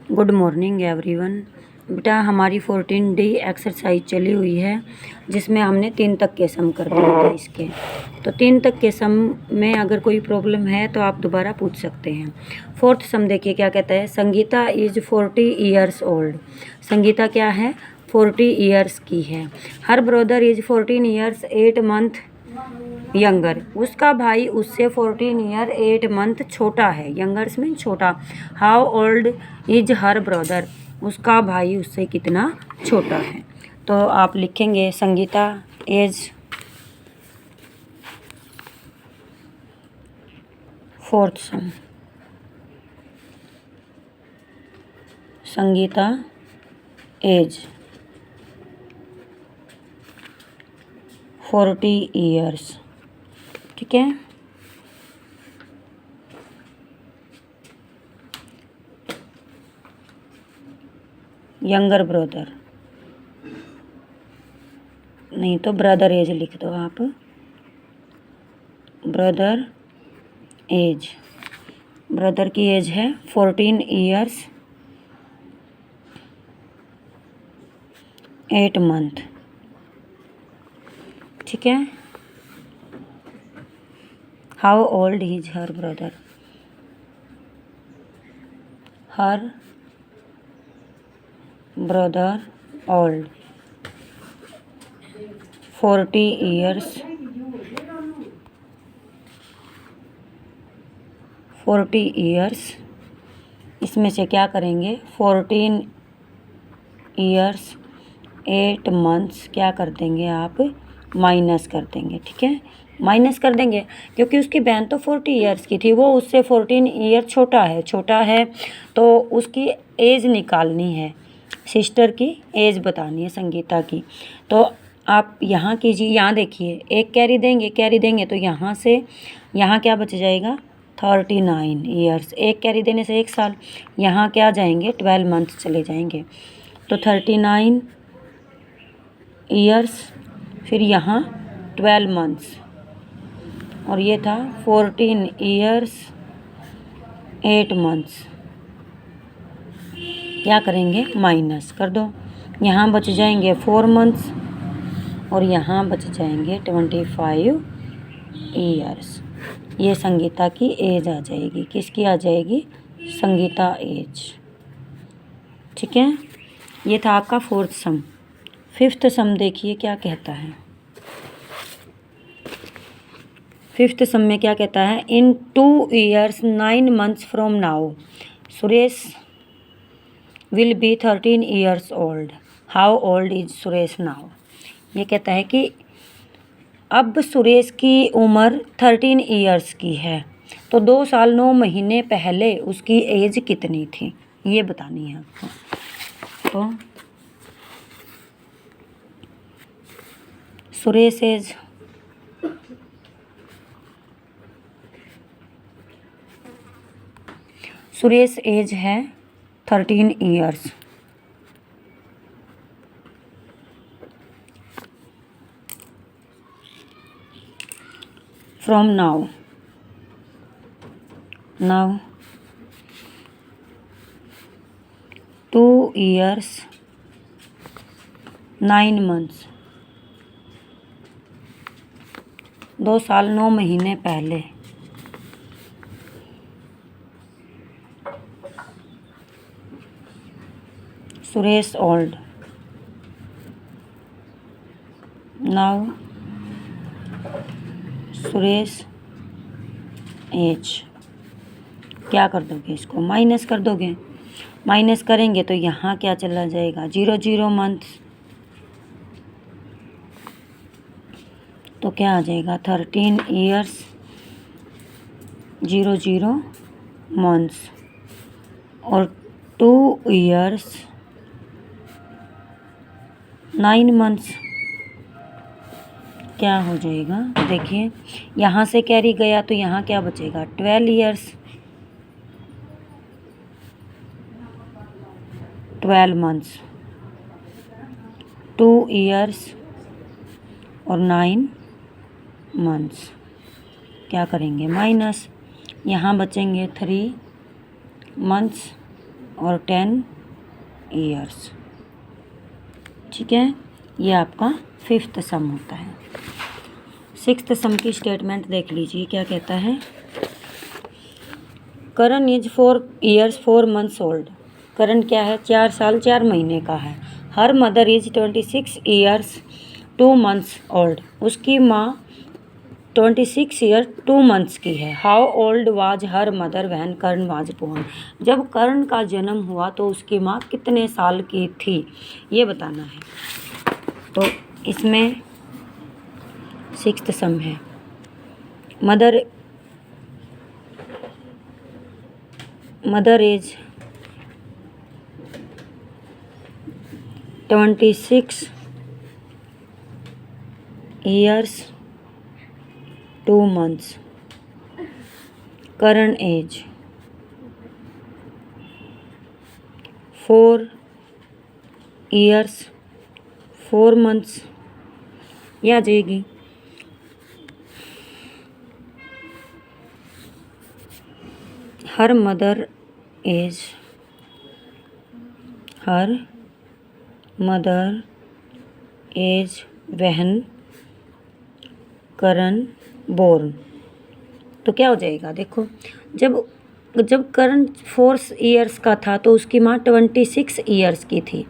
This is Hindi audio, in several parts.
Good morning everyone. बेटा हमारी 14 डे एक्सरसाइज चली हुई है जिसमें हमने 3 तक के सम कर दिए थे इसके। तो 3 तक के सम में अगर कोई प्रॉब्लम है तो आप दोबारा पूछ सकते हैं। 4th सम देखिए क्या कहता है। Sangeeta is 40 years old. Sangeeta क्या है? 40 ईयर्स की है। हर brother is 14 years 8 month younger. उसका भाई उससे 14 ईयर 8 मंथ छोटा है। यंगर्स मीन छोटा। How old is her brother. उसका भाई उससे कितना छोटा है। तो आप लिखेंगे Sangeeta age 4th sum. Sangeeta age 40 years. ठीक है। यंगर ब्रदर, नहीं तो ब्रदर एज लिख दो आप। ब्रदर एज, ब्रदर की एज है 14 ईयर्स 8 मंथ। ठीक है। How old is her brother. Her brother old 40 years 40 years. इसमें से क्या करेंगे 14 ईयर्स 8 मंथ्स क्या कर देंगे आप, माइनस कर देंगे। ठीक है, माइनस कर देंगे क्योंकि उसकी बहन तो 40 ईयर्स की थी, वो उससे 14 ईयर छोटा है तो उसकी एज निकालनी है, सिस्टर की एज बतानी है संगीता की। तो आप यहाँ कीजिए, यहाँ देखिए एक कैरी देंगे तो यहाँ से यहाँ क्या बच जाएगा 39 ईयर्स। एक कैरी देने से 1 साल, यहाँ क्या जाएंगे 12 मंथ चले जाएंगे। तो 39 ईयर्स, फिर यहाँ 12 मंथ्स, और ये था 14 ईयर्स 8 मंथ्स। क्या करेंगे माइनस कर दो, यहाँ बच जाएंगे 4 मंथ्स और यहाँ बच जाएंगे 25 ईयर्स। ये संगीता की एज आ जाएगी। किसकी आ जाएगी? संगीता एज। ठीक है, ये था आपका 4th सम। 5th सम देखिए क्या कहता है। 5th सम में क्या कहता है। इन 2 years 9 months from now Suresh will be 13 years old. How old is Suresh now. ये कहता है कि अब सुरेश की उम्र 13 ईयर्स की है तो 2 साल 9 महीने पहले उसकी एज कितनी थी, ये बतानी है आपको। तो सुरेश एज सुरेश एज है 13 years. From now 2 years 9 months, 2 साल 9 महीने पहले Suresh old. Now Suresh age. क्या कर दोगे, इसको माइनस कर दोगे। माइनस करेंगे तो यहाँ क्या चला जाएगा 0 मंथ्स, तो क्या आ जाएगा 13 ईयर्स 0 मंथ्स और 2 ईयर्स 9 मंथ्स। क्या हो जाएगा देखिए, यहाँ से कैरी गया तो यहाँ क्या बचेगा 12 ईयर्स 12 मंथ्स, 2 ईयर्स और 9 मंथ्स। क्या करेंगे माइनस, यहाँ बचेंगे 3 मंथ्स और 10 ईयर्स। ठीक है, ये आपका 5th सम होता है। 6th सम की स्टेटमेंट देख लीजिए, क्या कहता है। Karan is 4 years 4 months old. Karan क्या है, 4 साल 4 महीने का है। Her mother is 26 years 2 months old. उसकी माँ 26 ईयर 2 मंथ्स की है। How old was her mother when Karan was born. जब कर्ण का जन्म हुआ तो उसकी माँ कितने साल की थी, ये बताना है। तो इसमें 6th सम है। Mother is 26 years 2 months. Karan age 4 years 4 months, ये आ जाएगी। Her mother age when Karan born. तो क्या हो जाएगा, देखो जब करण 4 ईयर्स का था तो उसकी माँ 26 ईयर्स की थी।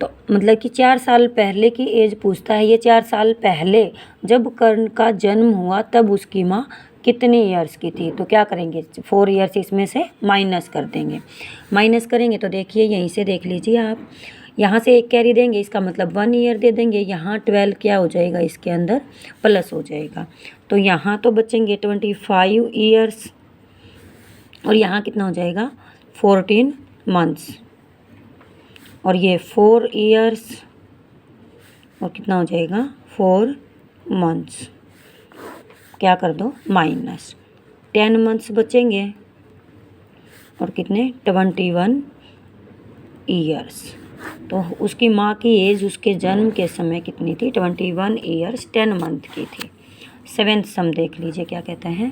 तो मतलब कि 4 साल पहले की एज पूछता है। ये 4 साल पहले जब कर्ण का जन्म हुआ तब उसकी माँ कितने ईयर्स की थी। तो क्या करेंगे, 4 ईयर्स इसमें से माइनस कर देंगे। माइनस करेंगे तो देखिए यहीं से देख लीजिए आप, यहाँ से एक कैरी देंगे, इसका मतलब 1 ईयर दे देंगे। यहाँ 12 क्या हो जाएगा, इसके अंदर प्लस हो जाएगा। तो यहाँ तो बचेंगे 25 ईयर्स और यहाँ कितना हो जाएगा 14 मंथ्स। और ये 4 ईयर्स और कितना हो जाएगा 4 मंथ्स। क्या कर दो माइनस, 10 मंथ्स बचेंगे और कितने 21 ईयर्स। तो उसकी माँ की एज उसके जन्म के समय कितनी थी, 21 ईयर्स 10 मंथ की थी। 7th सम देख लीजिए क्या कहता है।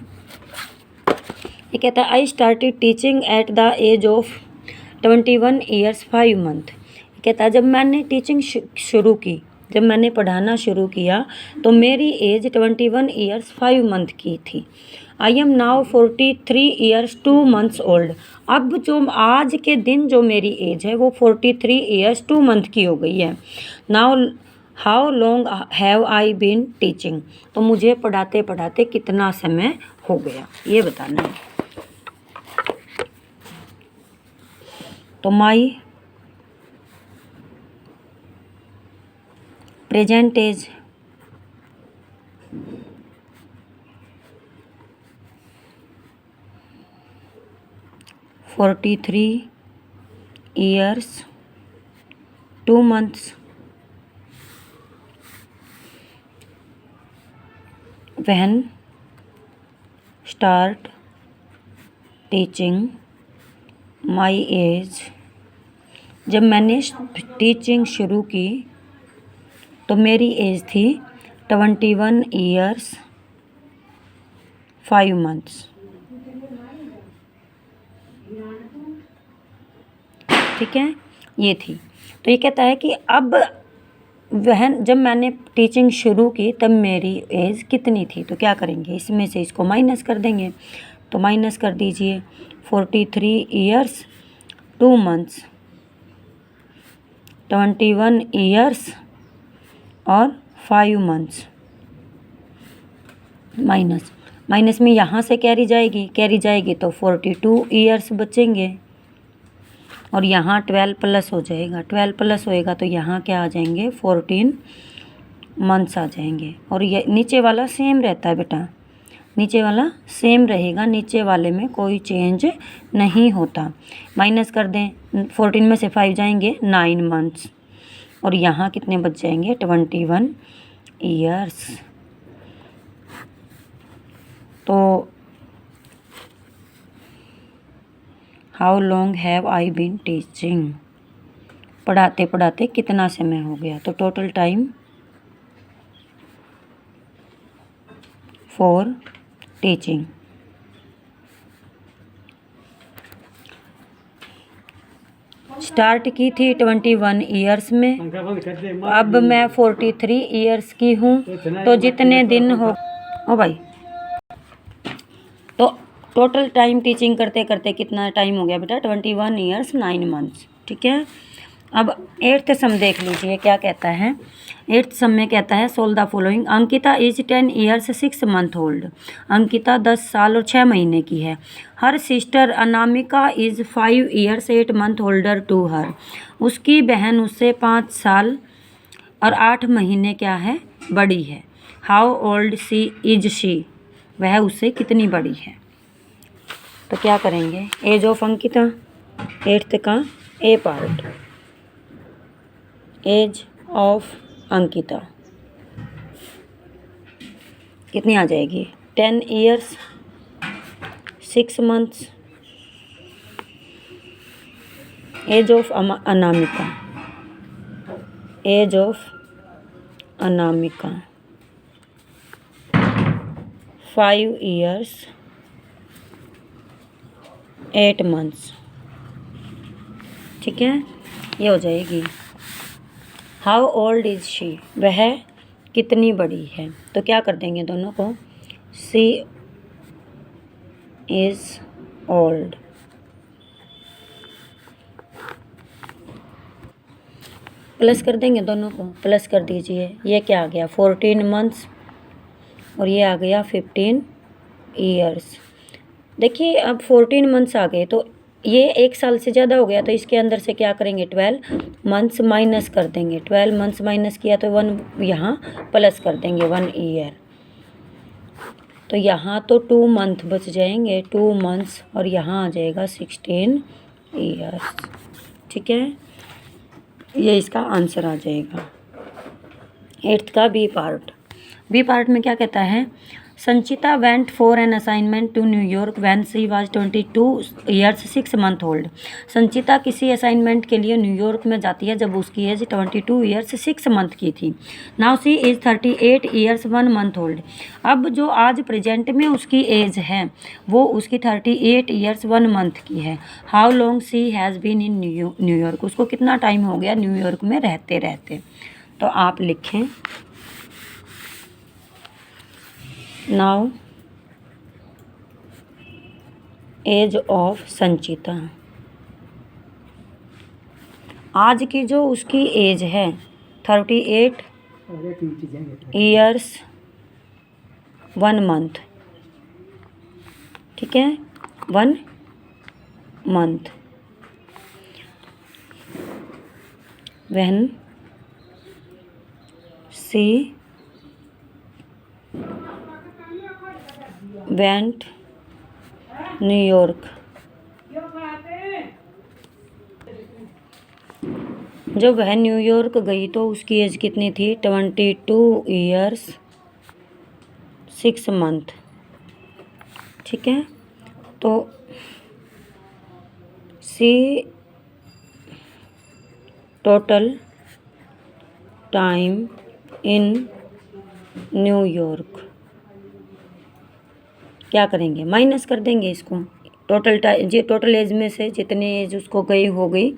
ये कहता है I started teaching at the age of 21 years 5 month. कहता है जब मैंने टीचिंग शुरू की, जब मैंने पढ़ाना शुरू किया तो मेरी एज 21 ईयर्स 5 मंथ की थी। I am now 43 years 2 months old. अब जो आज के दिन जो मेरी एज है वो 43 ईयर्स 2 मंथ की हो गई है। Now how long have I been teaching. तो मुझे पढ़ाते पढ़ाते कितना समय हो गया, ये बताना है। तो my present age 43 years 2 months when start teaching my age. जब मैंने टीचिंग शुरू की तो मेरी एज थी 21 ईयर्स 5 मंथ्स। ठीक है, ये थी। तो ये कहता है कि अब जब मैंने टीचिंग शुरू की तब मेरी एज कितनी थी। तो क्या करेंगे, इसमें से इसको माइनस कर देंगे। तो माइनस कर दीजिए 43 ईयर्स 2 मंथ्स 21 ईयर्स और 5 मंथ्स माइनस में यहाँ से कैरी जाएगी तो 42 ईयर्स बचेंगे और यहाँ 12 प्लस हो जाएगा। 12 प्लस होएगा तो यहाँ क्या आ जाएंगे 14 मंथ्स आ जाएंगे। और ये नीचे वाला सेम रहता है बेटा, नीचे वाला सेम रहेगा, नीचे वाले में कोई चेंज नहीं होता। माइनस कर दें, 14 में से 5 जाएंगे 9 मंथ्स और यहाँ कितने बच जाएंगे 21 ईयर्स। तो how long have I been teaching, पढ़ाते पढ़ाते कितना समय हो गया। तो total time for teaching. Start की थी 21 ईयर्स में, अब मैं 43 ईयर्स की हूँ। तो जितने दिन हो ओ भाई, तो टोटल टाइम टीचिंग करते करते कितना टाइम हो गया बेटा? 21 ईयर्स 9 मंथ्स। ठीक है। अब 8th सम देख लीजिए क्या कहता है। 8th सम में कहता है solve the following. Ankita is 10 years 6 month old. Ankita 10 साल और 6 महीने की है। Her sister Anamika is 5 years 8 month older to her. उसकी बहन उससे 5 साल और 8 महीने क्या है? बड़ी है। How old she is she. वह उससे कितनी बड़ी है? तो क्या करेंगे? एज ऑफ अंकिता 8th का A part. Age of Ankita कितनी आ जाएगी? 10 years 6 months. Age of Anamika, age of Anamika 5 years 8 months. ठीक है, ये हो जाएगी। How old is she. वह कितनी बड़ी है? तो क्या कर देंगे दोनों को? She is old. प्लस कर देंगे दोनों को, प्लस कर दीजिए। ये क्या आ गया? 14 मंथ्स और ये आ गया 15 ईयर्स। देखिए अब 14 मंथ्स आ गए तो ये 1 साल से ज़्यादा हो गया, तो इसके अंदर से क्या करेंगे? 12 मंथ्स माइनस कर देंगे। 12 मंथ्स माइनस किया तो 1 यहाँ प्लस कर देंगे 1 ईयर। तो यहाँ तो 2 मंथ बच जाएंगे, 2 मंथ्स, और यहाँ आ जाएगा 16 ईयर्स। ठीक है, ये इसका आंसर आ जाएगा 8th का बी पार्ट। बी पार्ट में क्या कहता है? Sanchita went for an assignment to New York when she was 22 years 6 month old. Sanchita किसी असाइनमेंट के लिए न्यूयॉर्क में जाती है जब उसकी एज 22 ईयर्स 6 मंथ की थी। Now she is 38 years 1 month old. अब जो आज प्रेजेंट में उसकी एज है वो उसकी 38 ईयर्स 1 मंथ की है। How long she has been in New York. उसको कितना टाइम हो गया न्यूयॉर्क में रहते रहते? तो आप लिखें नाउ एज ऑफ संचिता। आज की जो उसकी एज है 38 ईयर्स 1 मंथ। ठीक है, 1 month. When she went New York. जब वह न्यूयॉर्क गई तो उसकी एज कितनी थी? 22 ईयर्स 6 मंथ। ठीक है, तो सी टोटल टाइम इन न्यूयॉर्क क्या करेंगे? माइनस कर देंगे इसको। टोटल टाइम, ये टोटल एज में से जितनी एज उसको गई हो गई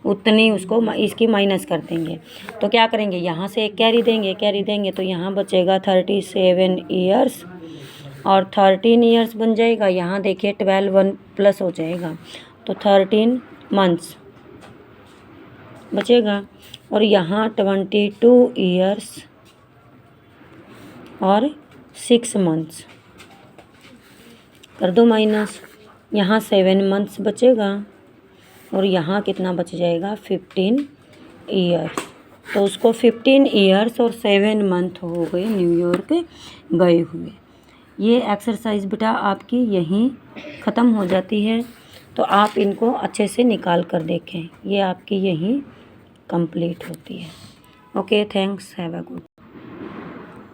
उतनी उसको इसकी माइनस कर देंगे। तो क्या करेंगे? यहाँ से एक कैरी देंगे तो यहाँ बचेगा 37 ईयर्स और 13 ईयर्स बन जाएगा। यहाँ देखिए 12 1 प्लस हो जाएगा तो 13 मंथ्स बचेगा। और यहाँ 22 ईयर्स और 6 मंथ्स कर दो माइनस। यहाँ 7 मंथ्स बचेगा और यहाँ कितना बच जाएगा? 15 ईयर्स। तो उसको 15 ईयर्स और 7 मंथ हो गए न्यूयॉर्क गए हुए। ये एक्सरसाइज बेटा आपकी यहीं ख़त्म हो जाती है, तो आप इनको अच्छे से निकाल कर देखें। ये आपकी यहीं कंप्लीट होती है। Okay, thanks, have a good.